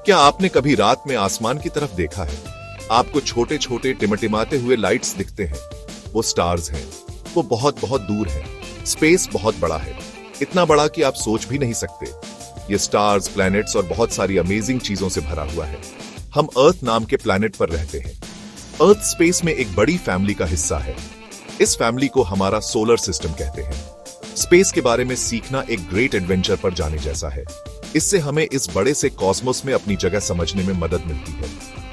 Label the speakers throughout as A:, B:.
A: क्या आपने कभी रात में आसमान की तरफ देखा है? आपको छोटे छोटे टिमटिमाते हुए लाइट्स दिखते हैं। वो स्टार्स हैं। वो बहुत बहुत दूर है। स्पेस बहुत बड़ा है, इतना बड़ा कि आप सोच भी नहीं सकते। ये स्टार्स, प्लैनेट्स और बहुत सारी अमेजिंग चीजों से भरा हुआ है। हम अर्थ नाम के प्लैनेट पर रहते हैं। अर्थ स्पेस में एक बड़ी फैमिली का हिस्सा है। इस फैमिली को हमारा सोलर सिस्टम कहते हैं। स्पेस के बारे में सीखना एक ग्रेट एडवेंचर पर जाने जैसा है। इससे हमें इस बड़े से कॉस्मोस में अपनी जगह समझने में मदद मिलती है।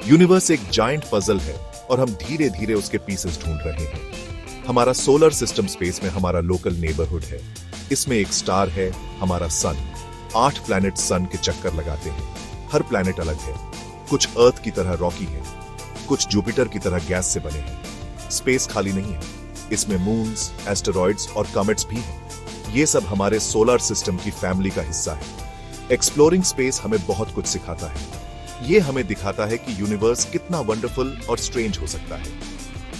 A: यूनिवर्स एक जायंट पजल है और हम धीरे धीरे उसके पीसेस ढूंढ रहे हैं। हमारा सोलर सिस्टम स्पेस में हमारा लोकल नेबरहुड है। इसमें एक स्टार है, हमारा सन। 8 प्लैनेट सन के चक्कर लगाते हैं। हर प्लैनेट अलग है। कुछ अर्थ की तरह रॉकी है, कुछ जुपिटर की तरह गैस से बने हैं। स्पेस खाली नहीं है, इसमें मून्स, एस्टेरॉइड्स और कॉमेट्स भी हैं। ये सब हमारे सोलर सिस्टम की फैमिली का हिस्सा है। एक्सप्लोरिंग स्पेस हमें बहुत कुछ सिखाता है। ये हमें दिखाता है कि यूनिवर्स कितना वंडरफुल और स्ट्रेंज हो सकता है।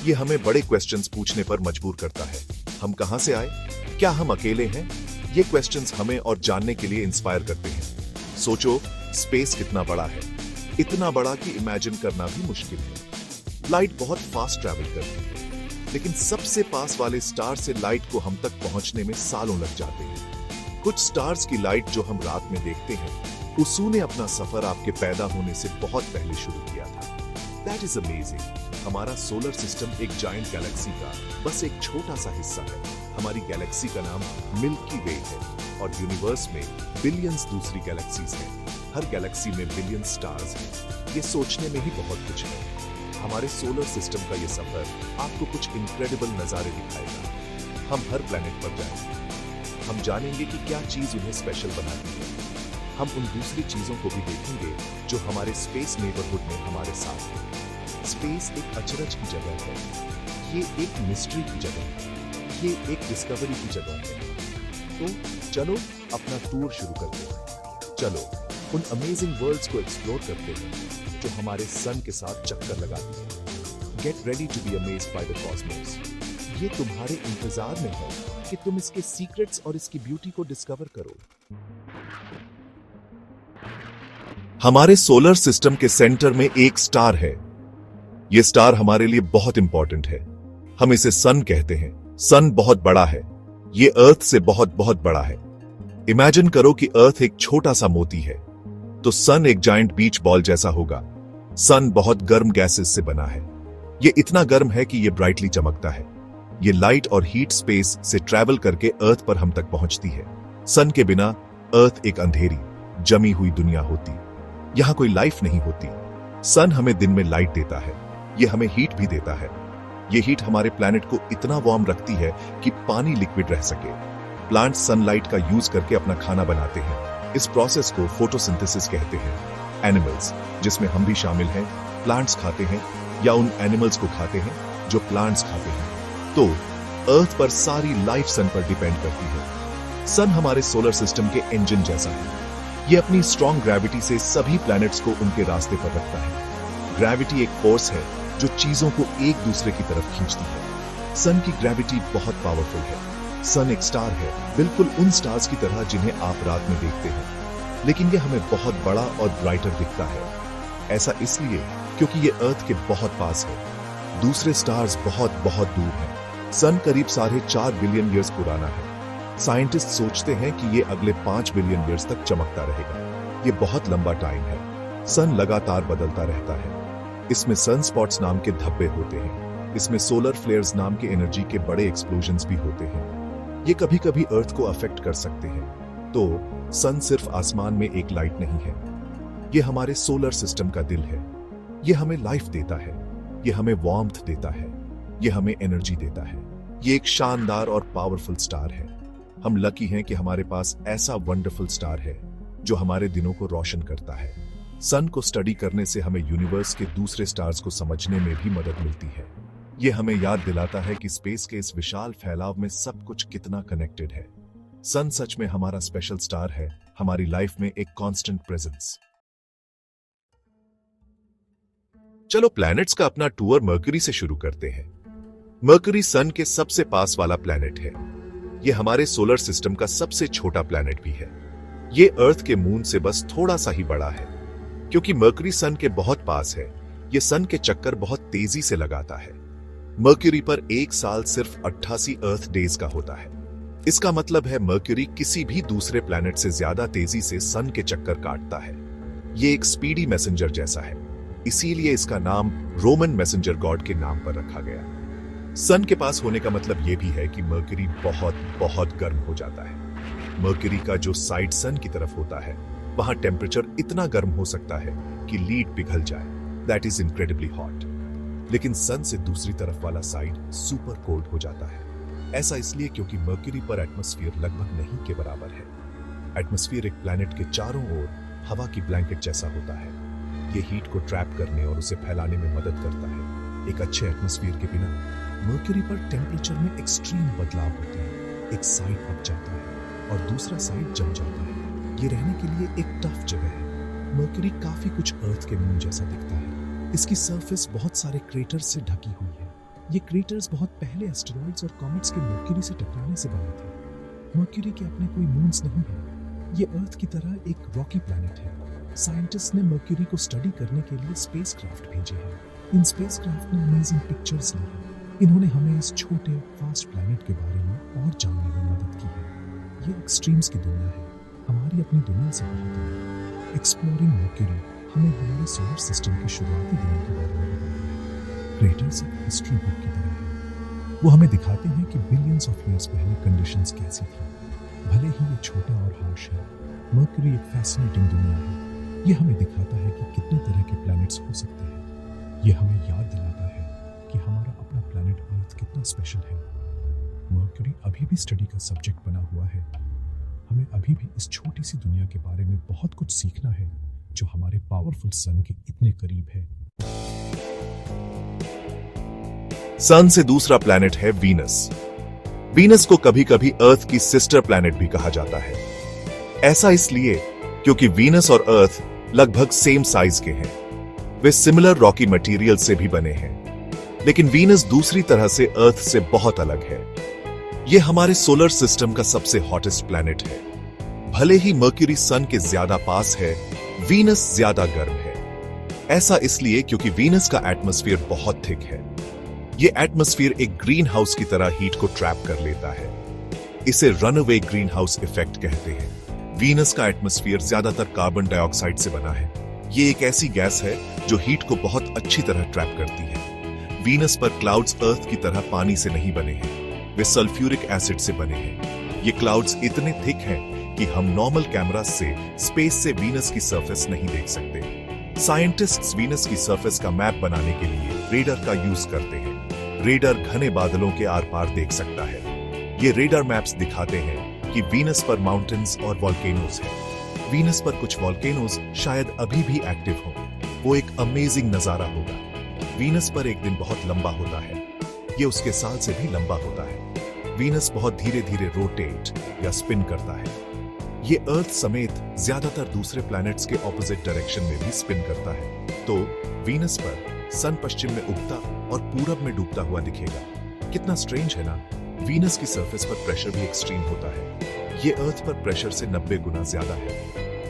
A: ये हमें बड़े क्वेश्चंस पूछने पर मजबूर करता है। हम कहां से आए? क्या हम अकेले हैं? ये क्वेश्चंस हमें और जानने के लिए इंस्पायर करते हैं। सोचो, स्पेस कितना बड़ा है, इतना बड़ा कि इमेजिन करना भी मुश्किल है। लाइट बहुत फास्ट ट्रैवल करती है, लेकिन सबसे पास वाले स्टार से लाइट को हम तक पहुंचने में सालों लग जाते हैं। कुछ स्टार्स की लाइट जो हम रात में देखते हैं, उसने अपना सफर आपके पैदा होने से बहुत पहले शुरू किया था। That is amazing. हमारा सोलर सिस्टम एक जायंट गैलेक्सी का बस एक छोटा सा हिस्सा है। हमारी गैलेक्सी का नाम मिल्की वे है और यूनिवर्स में बिलियंस दूसरी गैलेक्सीज हैं। हर गैलेक्सी में बिलियन स्टार्स हैं। ये सोचने में ही बहुत कुछ है। हमारे सोलर सिस्टम का ये सफर आपको कुछ इनक्रेडिबल नजारे दिखाएगा। हम हर प्लेनेट पर जाएंगे। हम जानेंगे कि क्या चीज उन्हें स्पेशल बनाती है। हम उन दूसरी चीजों को भी देखेंगे जो हमारे स्पेस नेबरहुड में हमारे साथ है। स्पेस एक अचरज की जगह है। ये एक मिस्ट्री की जगह है। ये एक डिस्कवरी की जगह है। तो चलो अपना टूर शुरू करते हैं। चलो उन अमेजिंग वर्ल्ड्स को एक्सप्लोर करते हैं जो हमारे सन के साथ चक्कर लगाती है। Get ready to be amazed by the cosmos. ये तुम्हारे इंतजार में है कि तुम इसके सीक्रेट्स और इसकी ब्यूटी को डिस्कवर करो। हमारे सोलर सिस्टम के सेंटर में एक स्टार है। यह स्टार हमारे लिए बहुत इंपॉर्टेंट है। हम इसे सन कहते हैं। सन बहुत बड़ा है। यह अर्थ से बहुत बहुत बड़ा है। इमेजिन करो कि अर्थ एक छोटा सा मोती है, तो सन एक जायंट बीच बॉल जैसा होगा। सन बहुत गर्म गैसेस से बना है। यह इतना गर्म है कि यह ब्राइटली चमकता है। ये लाइट और हीट स्पेस से ट्रैवल करके अर्थ पर हम तक पहुंचती है। सन के बिना अर्थ एक अंधेरी, जमी हुई दुनिया होती। यहां कोई लाइफ नहीं होती। सन हमें दिन में लाइट देता है। ये हमें हीट भी देता है। ये हीट हमारे प्लैनेट को इतना वार्म रखती है कि पानी लिक्विड रह सके। प्लांट सनलाइट का यूज करके अपना खाना बनाते हैं। इस प्रोसेस को फोटोसिंथेसिस कहते हैं। एनिमल्स, जिसमें हम भी शामिल हैं, प्लांट्स खाते हैं या उन एनिमल्स को खाते हैं जो प्लांट्स खाते हैं। तो अर्थ पर सारी लाइफ सन पर डिपेंड करती है। सन हमारे सोलर सिस्टम के इंजन जैसा है। यह अपनी स्ट्रॉन्ग ग्रेविटी से सभी प्लैनेट्स को उनके रास्ते पर रखता है। ग्रेविटी एक फोर्स है जो चीजों को एक दूसरे की तरफ खींचती है। सन की ग्रेविटी बहुत पावरफुल है। सन एक स्टार है, बिल्कुल उन स्टार्स की तरह जिन्हें आप रात में देखते हैं, लेकिन यह हमें बहुत बड़ा और ब्राइटर दिखता है। ऐसा इसलिए क्योंकि यह अर्थ के बहुत पास है। दूसरे स्टार्स बहुत बहुत दूर हैं। सन करीब 4.5 बिलियन ईयर्स पुराना है। साइंटिस्ट सोचते हैं कि यह अगले 5 बिलियन ईयर्स तक चमकता रहेगा। यह बहुत लंबा टाइम है। सन लगातार बदलता रहता है। इसमें सन स्पॉट्स नाम के धब्बे होते हैं। इसमें सोलर फ्लेयर्स नाम के एनर्जी के बड़े एक्सप्लोजन्स भी होते हैं। ये कभी कभी अर्थ को अफेक्ट कर सकते हैं। तो सन सिर्फ आसमान में एक लाइट नहीं है। यह हमारे सोलर सिस्टम का दिल है। यह हमें लाइफ देता है। यह हमें वार्मथ देता है। यह हमें एनर्जी देता है। यह एक शानदार और पावरफुल स्टार है। हम लकी हैं कि हमारे पास ऐसा वंडरफुल स्टार है जो हमारे दिनों को रोशन करता है। सन को स्टडी करने से हमें यूनिवर्स के दूसरे स्टार्स को समझने में भी मदद मिलती है। यह हमें याद दिलाता है कि स्पेस के इस विशाल फैलाव में सब कुछ कितना कनेक्टेड है। सन सच में हमारा स्पेशल स्टार है, हमारी लाइफ में एक कांस्टेंट प्रेजेंस। चलो प्लैनेट्स का अपना टूर मर्करी से शुरू करते हैं। मर्करी सन के सबसे पास वाला प्लैनेट है। यह हमारे सोलर सिस्टम का सबसे छोटा प्लैनेट भी है। यह अर्थ के मून से बस थोड़ा सा ही बड़ा है। क्योंकि मर्क्यूरी सन के बहुत पास है, ये सन के चक्कर बहुत तेजी से लगाता है। मर्क्यूरी पर एक साल सिर्फ 88 अर्थ डेज का होता है। इसका मतलब है मर्क्यूरी किसी भी दूसरे प्लैनेट से ज्यादा तेजी से सन के चक्कर काटता है। ये एक स्पीडी मैसेंजर जैसा है, इसीलिए इसका नाम रोमन मैसेंजर गॉड के नाम पर रखा गया। सन के पास होने का मतलब यह भी है कि मर्क्यूरी बहुत बहुत गर्म हो जाता है। मर्क्यूरी का जो साइड सन की तरफ होता है, वहां टेम्परेचर इतना गर्म हो सकता है कि लीड पिघल जाए। That is incredibly hot. लेकिन सन से दूसरी तरफ वाला साइड सुपर कोल्ड हो जाता है। ऐसा इसलिए क्योंकि मर्क्यूरी पर एटमॉस्फेयर लगभग नहीं के बराबर है। एटमॉस्फेयर एक प्लैनेट के चारों ओर हवा की ब्लैंकेट जैसा होता है। ये हीट को ट्रैप करने और उसे फैलाने में मदद करता है। एक अच्छे एटमॉस्फेयर के बिना मर्क्यूरी पर टेम्परेचर में एक्सट्रीम बदलाव होते हैं। एक साइड पक जाता है और दूसरा साइड जम जाता है। ये रहने के लिए एक टफ जगह है। मर्क्यूरी काफी कुछ अर्थ के मून जैसा दिखता है। इसकी सरफेस बहुत सारे क्रेटर्स से ढकी हुई है। ये क्रेटर्स बहुत पहले एस्टेरॉइड्स और कॉमेट्स के मर्क्यूरी से टकराने से बने थे। मर्क्यूरी के अपने कोई मून्स नहीं है। ये अर्थ की तरह एक रॉकी प्लैनेट है। साइंटिस्ट ने मर्क्यूरी को स्टडी करने के लिए स्पेसक्राफ्ट भेजे हैं। इन स्पेसक्राफ्ट ने अमेजिंग पिक्चर्स ली हैं। इन्होंने हमें इस छोटे फास्ट प्लैनेट के बारे में और जानने में मदद की है। ये एक्सट्रीम्स की दुनिया है, हमारी अपनी दुनिया से बहुत दूर। एक्सप्लोरिंग मर्क्यूरी हमें हमारे सोलर सिस्टम के शुरुआती दिनों के बारे में बताती है। क्रेटर्स एक हिस्ट्री बुक की तरह है। वो हमें दिखाते हैं कि बिलियंस ऑफ ईयर्स पहले कंडीशंस कैसी थी। भले ही ये छोटा और हार्श है, मर्क्यूरी एक फैसिनेटिंग दुनिया है। ये हमें दिखाता है कि कितने तरह के प्लैनेट्स हो सकते हैं। ये हमें याद दिलाता है कि हमारा अपना प्लैनेट अर्थ कितना स्पेशल है। मर्क्यूरी अभी भी स्टडी का सब्जेक्ट बना हुआ है। हमें अभी भी इस छोटी सी दुनिया के बारे में बहुत कुछ सीखना है, जो हमारे पावरफुल सन के इतने करीब है। सन से दूसरा प्लैनेट है वीनस। वीनस को कभी कभी अर्थ की सिस्टर प्लैनेट भी कहा जाता है। ऐसा इसलिए क्योंकि वीनस और अर्थ लगभग सेम साइज के हैं। वे सिमिलर रॉकी मटेरियल से भी बने हैं। लेकिन वीनस दूसरी तरह से अर्थ से बहुत अलग है। यह हमारे सोलर सिस्टम का सबसे हॉटेस्ट प्लैनेट है। भले ही मर्क्यूरी सन के ज्यादा पास है, वीनस ज्यादा गर्म है। ऐसा इसलिए क्योंकि वीनस का एटमॉस्फेयर बहुत थिक है। यह एटमॉस्फेयर एक ग्रीन हाउस की तरह हीट को ट्रैप कर लेता है। इसे रनअवे ग्रीन हाउस इफेक्ट कहते हैं। वीनस का एटमॉस्फेयर ज्यादातर कार्बन डाइऑक्साइड से बना है। ये एक ऐसी गैस है जो हीट को बहुत अच्छी तरह ट्रैप करती है। वीनस पर क्लाउड्स अर्थ की तरह पानी से नहीं बने हैं, वे सल्फ्यूरिक एसिड से बने हैं। ये क्लाउड्स इतने थिक हैं कि हम नॉर्मल कैमरा से स्पेस से वीनस की सरफेस नहीं देख सकते। साइंटिस्ट्स वीनस की सरफेस का मैप बनाने के लिए रेडर का यूज करते हैं। रेडर घने बादलों के आर पार देख सकता है। ये रेडर मैप्स दिखाते हैं कि वीनस पर माउंटेन्स और वॉल्केनोज हैं। वीनस पर कुछ वॉल्केनोज शायद अभी भी एक्टिव हों। वो एक अमेजिंग नजारा होगा। वीनस पर एक दिन बहुत लंबा होता है। ये उसके साल से भी लंबा होता है। वीनस बहुत धीरे धीरे रोटेट या स्पिन करता है। ये अर्थ समेत ज्यादातर दूसरे प्लैनेट्स के ऑपोजिट डायरेक्शन में भी स्पिन करता है। तो वीनस पर सन पश्चिम में उगता और पूरब में डूबता हुआ दिखेगा। कितना स्ट्रेंज है ना। वीनस की सरफेस पर प्रेशर भी एक्सट्रीम होता है। ये अर्थ पर प्रेशर से 90 गुना ज्यादा है।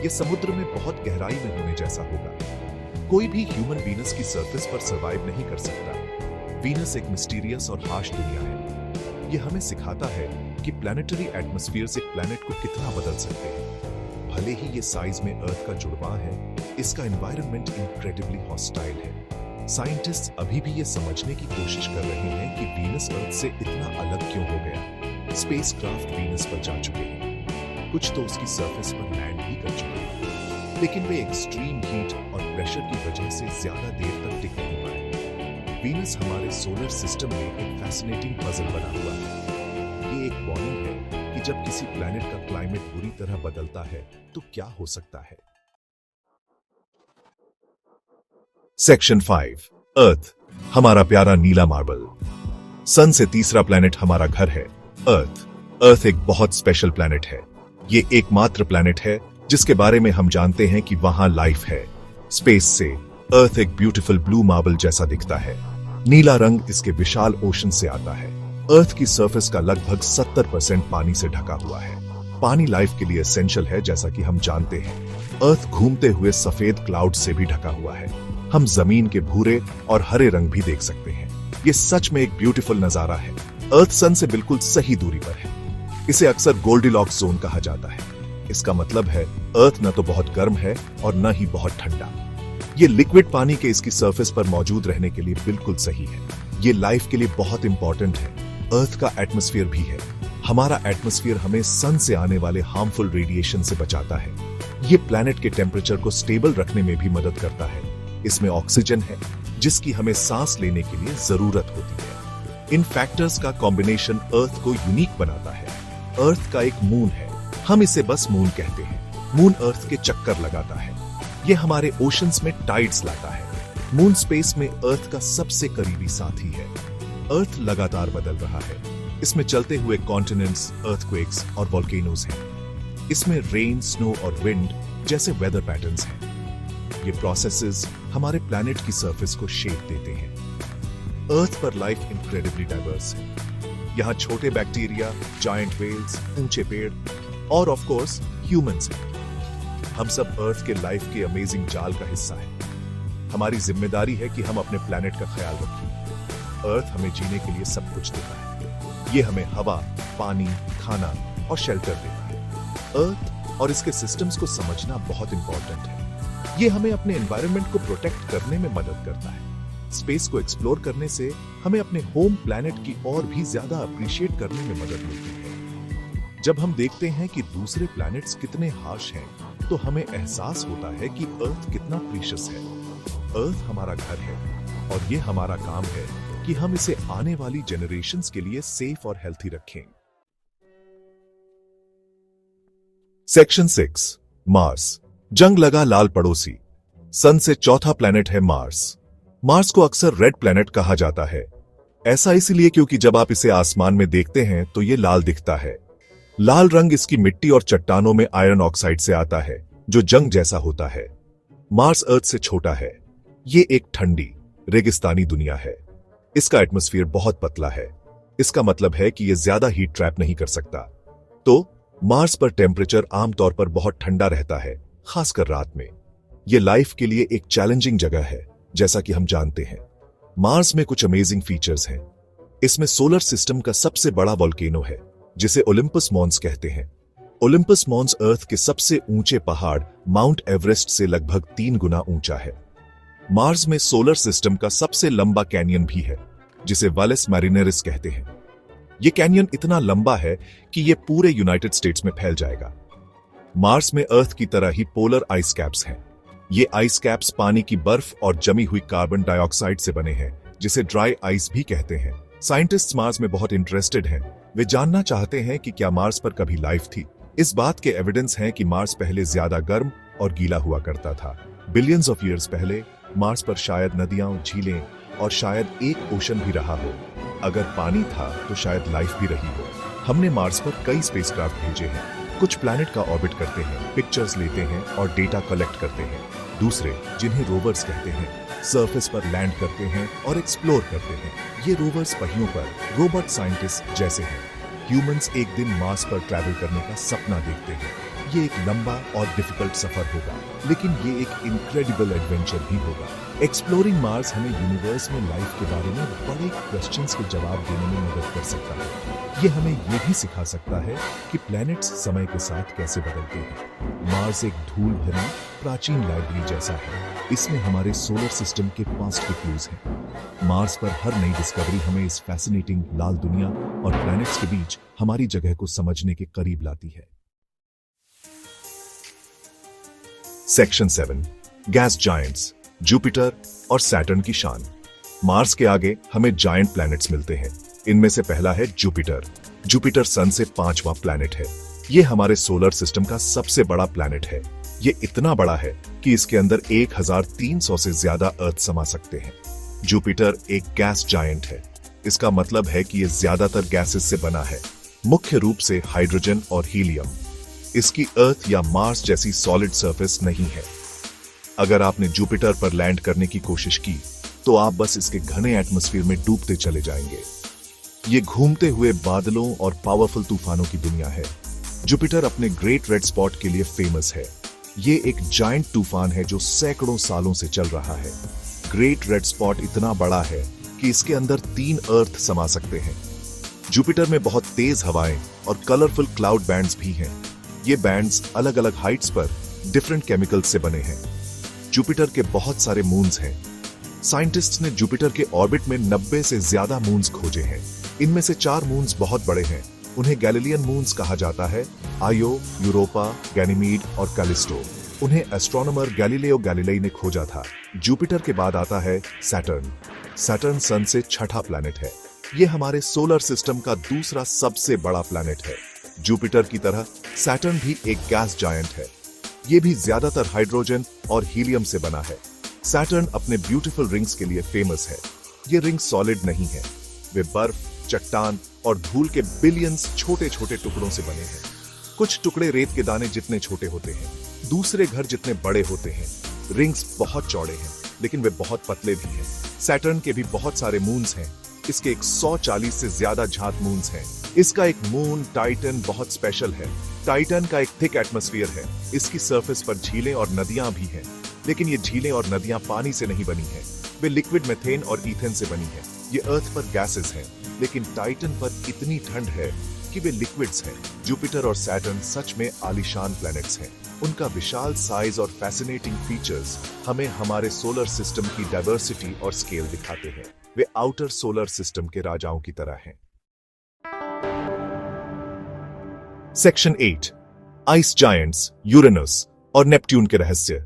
A: ये समुद्र में बहुत गहराई में होने जैसा होगा। कोई भी ह्यूमन वीनस की सरफेस पर सरवाइव नहीं कर सकता। वीनस एक मिस्टीरियस और हार्श दुनिया है। ये हमें सिखाता है कि प्लैनेटरी एटमॉस्फेयर से प्लैनेट को कितना बदल सकते हैं। भले ही ये साइज में अर्थ का जुड़वां है, इसका एनवायरनमेंट इनक्रेडिबली हॉस्टाइल है। साइंटिस्ट अभी भी ये समझने की कोशिश कर रहे हैं कि वीनस अर्थ से इतना अलग क्यों हो गया। स्पेसक्राफ्ट वीनस पर जा चुके हैं, कुछ तो उसकी सरफेस पर लैंड भी कर चुके हैं, लेकिन वे एक्सट्रीम हीट और प्रेशर की वजह से ज्यादा देर तक टिक नहीं पाए। वीनस हमारे सोलर सिस्टम में एक फैसिनेटिंग पजल बना हुआ है। ये एक वार्निंग है कि जब किसी प्लैनेट का क्लाइमेट बुरी तरह बदलता है तो क्या हो सकता है। सेक्शन 5 अर्थ, हमारा प्यारा नीला मार्बल। सन से तीसरा प्लैनेट हमारा घर है, अर्थ। अर्थ एक बहुत स्पेशल प्लैनेट है। ये एकमात्र प्लैनेट है जिसके बारे में हम जानते हैं कि वहां लाइफ है। स्पेस से अर्थ एक ब्यूटीफुल ब्लू मार्बल जैसा दिखता है। नीला रंग इसके विशाल ओशन से आता है। अर्थ की सरफेस का लगभग 70% पानी से ढका हुआ है। पानी लाइफ के लिए एसेंशियल है, जैसा कि हम जानते हैं। अर्थ घूमते हुए सफेद क्लाउड से भी ढका हुआ है। हम जमीन के भूरे और हरे रंग भी देख सकते हैं। ये सच में एक ब्यूटीफुल नजारा है। अर्थ सन से बिल्कुल सही दूरी पर है। इसे अक्सर गोल्डीलॉक्स जोन कहा जाता है। इसका मतलब है अर्थ न तो बहुत गर्म है और न ही बहुत ठंडा। ये लिक्विड पानी के इसकी सरफेस पर मौजूद रहने के लिए बिल्कुल सही है। ये लाइफ के लिए बहुत इंपॉर्टेंट है। अर्थ का एटमॉस्फेयर भी है। हमारा एटमॉस्फेयर हमें सन से आने वाले हार्मफुल रेडिएशन से बचाता है। ये प्लैनेट के टेम्परेचर को स्टेबल रखने में भी मदद करता है। इसमें ऑक्सीजन है, जिसकी हमें सांस लेने के लिए जरूरत होती है। इन फैक्टर्स का कॉम्बिनेशन अर्थ को यूनिक बनाता है। अर्थ का एक मून है। हम इसे बस मून कहते हैं। मून अर्थ के चक्कर लगाता है। ये हमारे ओशंस में टाइड्स लाता है। मून स्पेस में अर्थ का सबसे करीबी साथी है। अर्थ लगातार बदल रहा है। इसमें चलते हुए कॉन्टिनेंट्स, अर्थक्वेक्स और वोल्केनोज हैं। इसमें रेन, स्नो और विंड जैसे वेदर पैटर्न्स हैं। ये प्रोसेसेस हमारे प्लैनेट की सरफेस को शेप देते हैं। अर्थ पर लाइफ इनक्रेडिबली डाइवर्स है। यहाँ छोटे बैक्टीरिया, जायंट व्हेल्स, ऊंचे पेड़ और ऑफ कोर्स ह्यूमंस हैं। हम सब अर्थ के लाइफ के अमेजिंग जाल का हिस्सा है। हमारी जिम्मेदारी है कि हम अपने प्लैनेट का ख्याल रखें। अर्थ हमें जीने के लिए सब कुछ देता है। ये हमें हवा, पानी, खाना और शेल्टर देता है। अर्थ और इसके सिस्टम्स को समझना बहुत इंपॉर्टेंट है। ये हमें अपने एनवायरनमेंट को प्रोटेक्ट करने में मदद करता है। स्पेस को एक्सप्लोर करने से हमें अपने होम प्लैनेट की और भी ज्यादा अप्रिशिएट करने में मदद मिलती है। जब हम देखते हैं कि दूसरे प्लैनेट्स कितने हार्श हैं, तो हमें एहसास होता है कि अर्थ कितना प्रीशियस है। अर्थ हमारा घर है और ये हमारा काम है कि हम इसे आने वाली जनरेशंस के लिए सेफ और हेल्थी रखें। Section 6, Mars. जंग लगा लाल पड़ोसी। सन से चौथा प्लैनेट है मार्स। मार्स को अक्सर रेड प्लैनेट कहा जाता है। ऐसा इसलिए क्योंकि जब आप इसे आसमान में देखते हैं तो ये लाल दिखता है। लाल रंग इसकी मिट्टी और चट्टानों में आयरन ऑक्साइड से आता है, जो जंग जैसा होता है। मार्स अर्थ से छोटा है। ये एक ठंडी, रेगिस्तानी दुनिया है। इसका एटमॉस्फेयर बहुत पतला है। इसका मतलब है कि यह ज्यादा हीट ट्रैप नहीं कर सकता। तो मार्स पर टेम्परेचर आमतौर पर बहुत ठंडा रहता है, खासकर रात में। यह लाइफ के लिए एक चैलेंजिंग जगह है, जैसा कि हम जानते हैं। मार्स में कुछ अमेजिंग फीचर्स हैं। इसमें सोलर सिस्टम का सबसे बड़ा वोल्केनो है, जिसे ओलिम्पस मॉन्स कहते हैं। ओलिम्पस मॉन्स अर्थ के सबसे ऊंचे पहाड़ माउंट एवरेस्ट से लगभग 3 गुना ऊंचा है। मार्स में सोलर सिस्टम का सबसे लंबा कैनियन भी है, जिसे वालेस मैरिनेरिस कहते हैं। यह कैनियन इतना लंबा है कि यह पूरे यूनाइटेड स्टेट्स में फैल जाएगा। मार्स में अर्थ की तरह ही पोलर आइस कैप्स हैं। ये आइस कैप्स पानी की बर्फ और जमी हुई कार्बन डाइऑक्साइड से बने हैं, जिसे ड्राई आइस भी कहते हैं। साइंटिस्ट्स मार्स में बहुत इंटरेस्टेड हैं। वे जानना चाहते हैं कि क्या मार्स पर कभी लाइफ थी। इस बात के एविडेंस हैं कि मार्स पहले ज्यादा गर्म और गीला हुआ करता था। बिलियंस ऑफ ईयर्स पहले मार्स पर शायद नदियां, झीलें और शायद एक ओशन भी रहा हो। अगर पानी था तो शायद लाइफ भी रही हो। हमने मार्स पर कई स्पेसक्राफ्ट भेजे हैं। कुछ प्लैनेट का ऑर्बिट करते हैं, पिक्चर्स लेते हैं और डेटा कलेक्ट करते हैं। दूसरे, जिन्हें रोवर्स कहते हैं, सरफेस पर लैंड करते हैं और एक्सप्लोर करते हैं। ये रोवर्स पहियों पर रोबोट साइंटिस्ट जैसे हैं। ह्यूमंस एक दिन मार्स पर ट्रैवल करने का सपना देखते हैं। ये एक लंबा और डिफिकल्ट सफर होगा, लेकिन ये एक इनक्रेडिबल एडवेंचर भी होगा। एक्सप्लोरिंग मार्स हमें यूनिवर्स में लाइफ के बारे में बड़े क्वेश्चंस के जवाब देने में मदद कर सकता है। ये हमें ये भी सिखा सकता है कि प्लैनेट्स समय के साथ कैसे बदलते हैं। मार्स एक धूल भरी प्राचीन लाइब्रेरी जैसा है। इसमें हमारे सोलर सिस्टम के पास्ट के क्लूज हैं। मार्स पर हर नई डिस्कवरी हमें इस फैसिनेटिंग लाल दुनिया और प्लैनेट्स के बीच हमारी जगह को समझने के करीब लाती है। सेक्शन 7, गैस जायंट्स, जुपिटर और सैटर्न की शान। मार्स के आगे हमें जायंट प्लैनेट्स मिलते हैं। इनमें से पहला है जुपिटर। जुपिटर सन से 5वां प्लैनेट है। ये हमारे सोलर सिस्टम का सबसे बड़ा प्लैनेट है। ये इतना बड़ा है कि इसके अंदर 1300 से ज्यादा अर्थ समा सकते हैं। जुपिटर एक गैस जायंट है। इसका मतलब है कि यह ज्यादातर गैसेस से बना है, मुख्य रूप से हाइड्रोजन और हीलियम। इसकी अर्थ या मार्स जैसी सॉलिड सरफेस नहीं है। अगर आपने जुपिटर पर लैंड करने की कोशिश की तो आप बस इसके घने एटमॉस्फेयर में डूबते चले जाएंगे। ये घूमते हुए बादलों और पावरफुल तूफानों की दुनिया है। जुपिटर अपने ग्रेट रेड स्पॉट के लिए फेमस है। ये एक जायंट तूफान है जो सैकड़ों सालों से चल रहा है। ग्रेट रेड स्पॉट इतना बड़ा है कि इसके अंदर 3 अर्थ समा सकते हैं। जुपिटर में बहुत तेज हवाएं और कलरफुल क्लाउड बैंड्स भी हैं। ये बैंड्स अलग अलग हाइट्स पर डिफरेंट केमिकल्स से बने हैं। जुपिटर के बहुत सारे मून्स हैं। साइंटिस्ट्स ने जुपिटर के ऑर्बिट में 90 से ज्यादा मून्स खोजे हैं। इनमें से 4 मून्स बहुत बड़े हैं। उन्हें गैलीलियन मून्स कहा जाता है। आयो, यूरोपा, गैनीमीड और कैलिस्टो। उन्हें एस्ट्रोनॉमर गैलीलियो गैलीलेई ने खोजा था। जुपिटर के बाद आता है सैटर्न। सैटर्न सन से छठा प्लैनेट है। ये हमारे सोलर सिस्टम का दूसरा सबसे बड़ा प्लैनेट है। जुपिटर की तरह सैटर्न भी एक गैस जायंट है। ये भी ज्यादातर हाइड्रोजन और हीलियम से बना है। सैटर्न अपने ब्यूटीफुल रिंग्स के लिए फेमस है। ये रिंग सॉलिड नहीं है। वे बर्फ, चट्टान और धूल के बिलियंस छोटे छोटे टुकड़ों से बने हैं। कुछ टुकड़े रेत के दाने जितने छोटे होते हैं, दूसरे घर जितने बड़े होते हैं। रिंग्स बहुत चौड़े हैं, लेकिन वे बहुत पतले भी हैं। सैटर्न के भी बहुत सारे मून्स हैं। इसके 140 से ज्यादा झात मून्स हैं। इसका एक मून टाइटन बहुत स्पेशल है। टाइटन का एक थिक एटमॉस्फेयर है। इसकी सरफेस पर झीलें और नदियां भी हैं, लेकिन ये झीलें और नदियां पानी से नहीं बनी हैं। वे लिक्विड मेथेन और ईथेन से बनी हैं। ये अर्थ पर गैसेस हैं, लेकिन टाइटन पर इतनी ठंड है कि वे लिक्विड्स हैं। जुपिटर और सैटर्न सच में आलीशान प्लैनेट्स हैं। उनका विशाल साइज और फैसिनेटिंग फीचर्स हमें हमारे सोलर सिस्टम की डाइवर्सिटी और स्केल दिखाते हैं। वे आउटर सोलर सिस्टम के राजाओं की तरह हैं। सेक्शन 8, आइस जायंट्स, यूरेनस और नेपट्यून के रहस्य।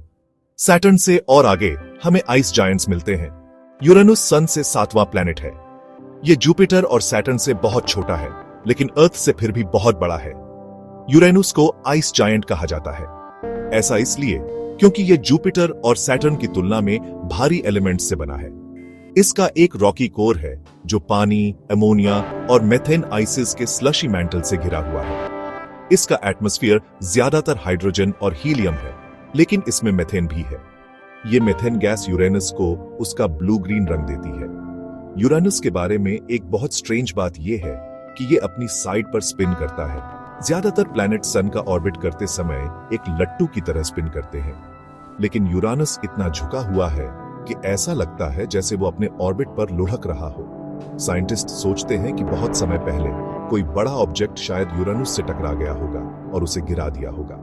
A: सैटर्न से और आगे हमें आइस जायंट्स मिलते हैं। यूरेनस सन से 7वां प्लैनेट है। ये जुपिटर और सैटर्न से बहुत छोटा है, लेकिन अर्थ से फिर भी बहुत बड़ा है। यूरेनस को आइस जायंट कहा जाता है। ऐसा इसलिए क्योंकि ये जुपिटर और सैटर्न की तुलना में भारी एलिमेंट्स से बना है। इसका एक रॉकी कोर है जो पानी, अमोनिया और मेथेन आइसेस के स्लशी मैंटल से घिरा हुआ है। इसका एटमॉस्फेयर ज्यादातर हाइड्रोजन और हीलियम है, लेकिन इसमें मेथेन भी है। ये मेथेन गैस यूरेनस को उसका ब्लू ग्रीन रंग देती है। यूरेनस के बारे में एक बहुत स्ट्रेंज बात यह है कि ये अपनी साइड पर स्पिन करता है। ज्यादातर प्लैनेट सन का ऑर्बिट करते समय एक लट्टू की तरह स्पिन करते हैं, लेकिन यूरेनस इतना झुका हुआ है कि ऐसा लगता है जैसे वो अपने ऑर्बिट पर लुढ़क रहा हो। साइंटिस्ट सोचते हैं कि बहुत समय पहले कोई बड़ा ऑब्जेक्ट शायद यूरेनस से टकरा गया होगा और उसे गिरा दिया होगा।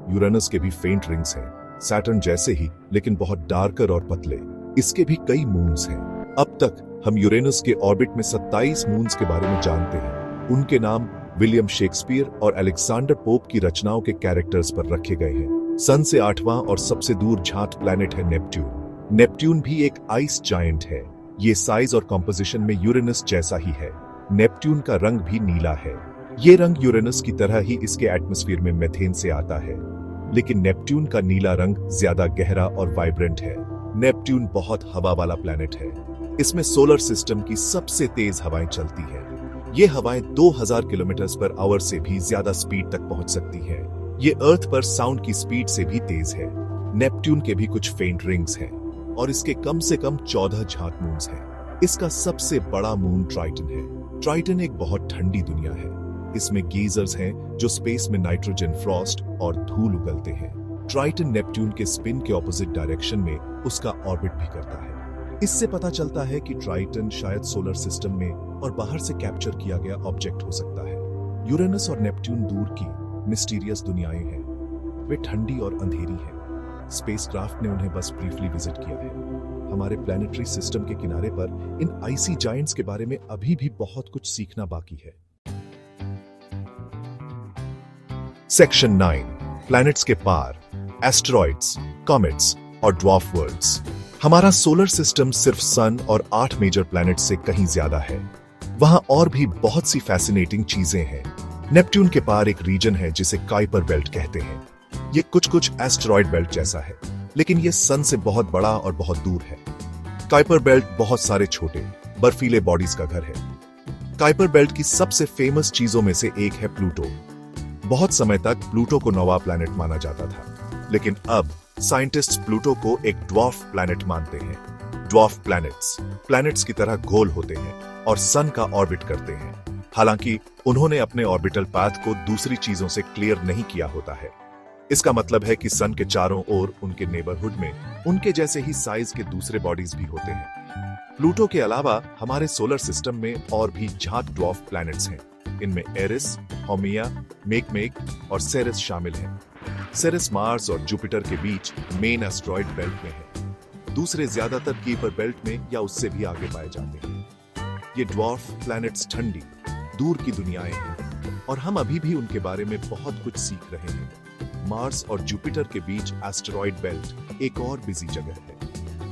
A: यूरेनस के भी फेंट रिंग्स हैं, सैटर्न जैसे ही, लेकिन बहुत डार्कर और पतले। इसके भी कई मून्स हैं। अब तक हम यूरेनस के ऑर्बिट में 27 मून्स के बारे में जानते हैं। उनके नाम विलियम शेक्सपियर और अलेक्जेंडर पोप की रचनाओं के कैरेक्टर्स पर रखे गए हैं। सन से 8वां और सबसे दूर झात प्लैनेट है नेपट्यून। नेपट्यून भी एक आइस जायंट है। ये साइज और कॉम्पोजिशन में यूरेनस जैसा ही है। नेपट्यून का रंग भी नीला है। ये रंग यूरेनस की तरह ही इसके एटमॉस्फेयर में मेथेन से आता है, लेकिन नेपट्यून का नीला रंग ज्यादा गहरा और वाइब्रेंट है। नेपट्यून बहुत हवा वाला प्लैनेट है। इसमें सोलर सिस्टम की सबसे तेज हवाएं चलती हैं। ये हवाएं 2000 किलोमीटर पर आवर से भी ज्यादा स्पीड तक पहुंच सकती हैं। ये अर्थ पर साउंड की स्पीड से भी तेज है। नेपट्यून के भी कुछ फेंट रिंग्स हैं और इसके कम से कम 14 झात मून्स हैं। इसका सबसे बड़ा मून ट्राइटन है। ट्राइटन एक बहुत ठंडी दुनिया है। इसमें गीजर्स हैं जो स्पेस में नाइट्रोजन, फ्रॉस्ट और धूल उगलते हैं। ट्राइटन नेपट्यून के स्पिन के ऑपोजिट डायरेक्शन में उसका ऑर्बिट भी करता है। इससे पता चलता है कि ट्राइटन शायद सोलर सिस्टम में और बाहर से कैप्चर किया गया ऑब्जेक्ट हो सकता है। यूरेनस और नेपट्यून दूर की मिस्टीरियस दुनियाएं हैं। वे ठंडी और अंधेरी हैं। स्पेसक्राफ्ट ने उन्हें बस ब्रीफली विजिट किया है। हमारे प्लैनेटरी सिस्टम के किनारे पर इन आइसी जायंट्स के बारे में अभी भी बहुत कुछ सीखना बाकी है। सेक्शन 9, प्लैनेट्स के पार, एस्टेरॉइड्स, कॉमेट्स और ड्वार्फ वर्ल्ड्स। हमारा सोलर सिस्टम सिर्फ सन और 8 मेजर प्लैनेट से कहीं ज्यादा है। वहां और भी बहुत सी फैसिनेटिंग चीजें हैं। नेपट्यून के पार एक रीजन है जिसे काइपर बेल्ट कहते हैं। ये कुछ एस्टेरॉइड बेल्ट जैसा है, लेकिन ये सन से बहुत बड़ा और बहुत दूर है। काइपर बेल्ट बहुत सारे छोटे बर्फीले बॉडीज का घर है। काइपर बेल्ट की सबसे फेमस चीजों में से एक है प्लूटो। बहुत समय तक प्लूटो को नौवां प्लैनेट माना जाता था, लेकिन अब साइंटिस्ट्स प्लूटो को एक ड्वार्फ प्लैनेट मानते हैं। ड्वार्फ प्लैनेट्स की तरह गोल होते हैं और सन का ऑर्बिट करते हैं। हालांकि उन्होंने अपने ऑर्बिटल पाथ को दूसरी चीजों से क्लियर नहीं किया होता है। इसका मतलब है कि सन के चारों ओर उनके नेबरहुड में उनके जैसे ही साइज के दूसरे बॉडीज भी होते हैं। प्लूटो के अलावा हमारे सोलर सिस्टम में और भी झांक ड्वार्फ प्लैनेट्स हैं। इनमें एरिस, हाउमिया, मेकमेक और सेरेस शामिल हैं। सेरेस मार्स और जुपिटर के बीच मेन एस्टेरॉयड बेल्ट में है। दूसरे ज्यादातर कीपर बेल्ट में या उससे भी आगे पाए जाते हैं। ये ड्वार्फ प्लैनेट्स ठंडी, दूर की दुनियाएं हैं और हम अभी भी उनके बारे में बहुत कुछ सीख रहे हैं। मार्स और जुपिटर के बीच एस्टेरॉयड बेल्ट एक और बिजी जगह है।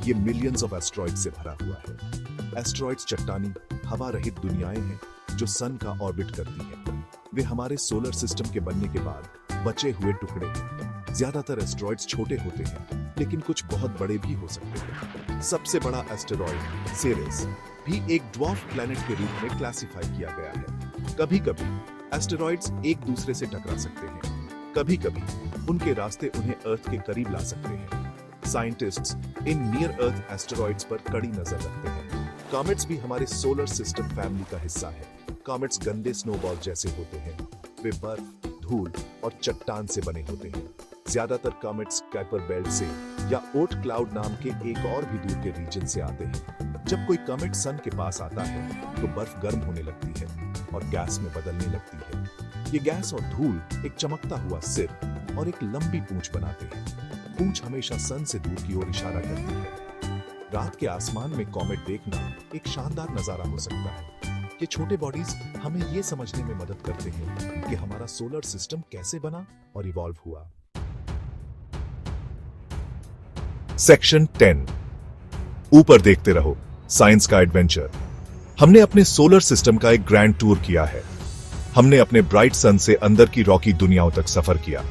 A: ये मिलियंस ऑफ एस्टेरॉयड से भरा हुआ है। एस्टेरॉयड्स चट्टानी, हवा रहित दुनियाएं हैं जो सन का ऑर्बिट करती हैं। वे हमारे सोलर सिस्टम के बनने के बाद बचे हुए टुकड़े हैं। ज्यादातर एस्टेरॉयड्स छोटे होते हैं, लेकिन कुछ बहुत बड़े भी हो सकते हैं। सबसे बड़ा एस्टेरॉयड सेरेस भी एक ड्वार्फ प्लैनेट के रूप में क्लासिफाई किया गया है। कभी-कभी एस्टेरॉयड्स एक दूसरे से टकरा सकते हैं। कभी-कभी उनके रास्ते उन्हें अर्थ के करीब ला सकते हैं। Scientists in near earth asteroids पर कड़ी नजर रखते हैं। कॉमेट्स भी हमारे सोलर सिस्टम फैमिली का हिस्सा है। कॉमेट्स गंदे स्नोबॉल जैसे होते हैं। वे बर्फ, धूल और चट्टान से बने होते हैं। ज्यादातर कॉमेट्स कुइपर बेल्ट से या ओट क्लाउड नाम के एक और भी दूर के रीजन से आते हैं। जब कोई कॉमेट सन के पास आता है तो बर्फ गर्म होने लगती है और गैस में बदलने लगती है। ये गैस और धूल एक चमकता हुआ सिर और एक लंबी पूंछ बनाते हैं। पूंछ हमेशा सन से दूर की ओर इशारा करती है। रात के आसमान में कॉमेट देखना एक शानदार नजारा हो सकता है। ये छोटे बॉडीज हमें ये समझने में मदद करते हैं कि हमारा सोलर सिस्टम कैसे बना और इवॉल्व हुआ। सेक्शन 10, ऊपर देखते रहो, साइंस का एडवेंचर। हमने अपने सोलर सिस्टम का एक ग्रैंड टूर किया है। हमने अपने ब्राइट सन से अंदर की रॉकी दुनियाओं तक सफर किया।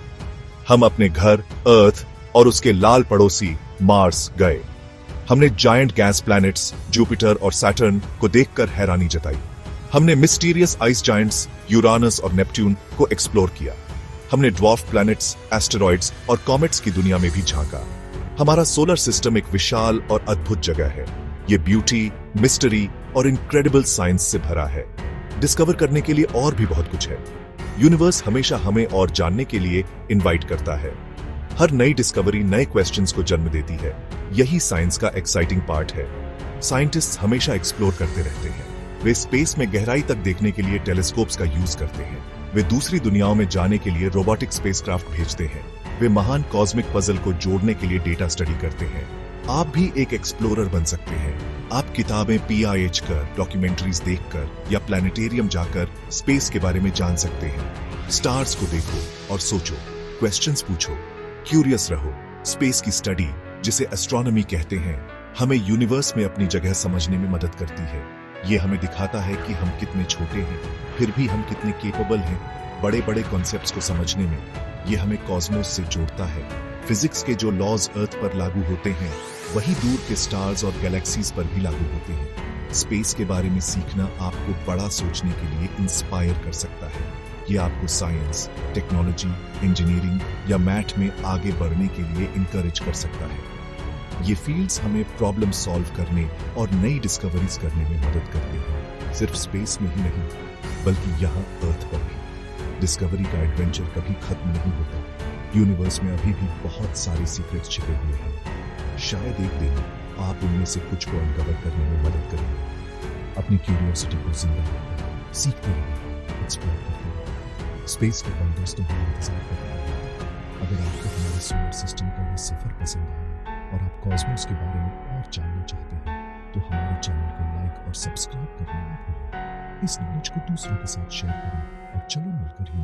A: हम अपने घर अर्थ और उसके लाल पड़ोसी मार्स गए। हमने जायंट गैस प्लैनेट्स जुपिटर और सैटर्न को देखकर हैरानी जताई। हमने मिस्टीरियस आइस जायंट्स यूरानस और नेपट्यून को एक्सप्लोर किया। हमने ड्वार्फ प्लैनेट्स, एस्टेरॉयड्स और कॉमेट्स की दुनिया में भी झांका। हमारा सोलर सिस्टम एक विशाल और अद्भुत जगह है। ये ब्यूटी, मिस्ट्री और इनक्रेडिबल साइंस से भरा है। डिस्कवर करने के लिए और भी बहुत कुछ है। यूनिवर्स हमेशा हमें और जानने के लिए इनवाइट करता है। हर नई डिस्कवरी नए क्वेश्चंस को जन्म देती है। यही साइंस का एक्साइटिंग पार्ट है। साइंटिस्ट्स हमेशा एक्सप्लोर करते रहते हैं। वे स्पेस में गहराई तक देखने के लिए टेलीस्कोप्स का यूज करते हैं। वे दूसरी दुनियाओं में जाने के लिए रोबोटिक स्पेसक्राफ्ट भेजते हैं। वे महान कॉस्मिक पजल को जोड़ने के लिए डेटा स्टडी करते हैं। आप भी एक एक्सप्लोरर बन सकते हैं। आप किताबें PIH कर, डॉक्यूमेंट्रीज देखकर या प्लैनेटेरियम जाकर स्पेस के बारे में जान सकते हैं। स्टार्स को देखो और सोचो, क्वेश्चंस पूछो, क्यूरियस रहो। स्पेस की स्टडी, जिसे एस्ट्रोनॉमी कहते हैं, हमें यूनिवर्स में अपनी जगह समझने में मदद करती है। ये हमें दिखाता है कि हम कितने छोटे हैं, फिर भी हम कितने केपेबल हैं बड़े बड़े कॉन्सेप्ट्स को समझने में। ये हमें कॉस्मोस से जोड़ता है। फिजिक्स के जो लॉज अर्थ पर लागू होते हैं, वही दूर के स्टार्स और गैलेक्सीज पर भी लागू होते हैं। स्पेस के बारे में सीखना आपको बड़ा सोचने के लिए इंस्पायर कर सकता है। ये आपको साइंस, टेक्नोलॉजी, इंजीनियरिंग या मैथ में आगे बढ़ने के लिए इंकरेज कर सकता है। ये फील्ड्स हमें प्रॉब्लम सॉल्व करने और नई डिस्कवरीज करने में मदद करते हैं। सिर्फ स्पेस में ही नहीं, बल्कि यहाँ अर्थ पर भी। डिस्कवरी का एडवेंचर कभी खत्म नहीं होता। यूनिवर्स में अभी भी बहुत सारे सीक्रेट्स छिपे हुए हैं। शायद एक दिन आप उनमें से कुछ को अनकवर करने में मदद करेंगे। अपनी क्यूरियोसिटी को जिंदा रखें, सीखते रहें, एक्सप्लोर करते रहें। स्पेस के वंडर्स तुम्हारा इंतजार कर रहे हैं। अगर आपको हमारे सोलर सिस्टम का ये सफर पसंद आया और आप कॉस्मोस के बारे में और जानना चाहते हैं, तो हमारे चैनल को लाइक और सब्सक्राइब करना ना भूलें। इस नॉलेज को दूसरों के साथ शेयर करें और चलो मिलकर ही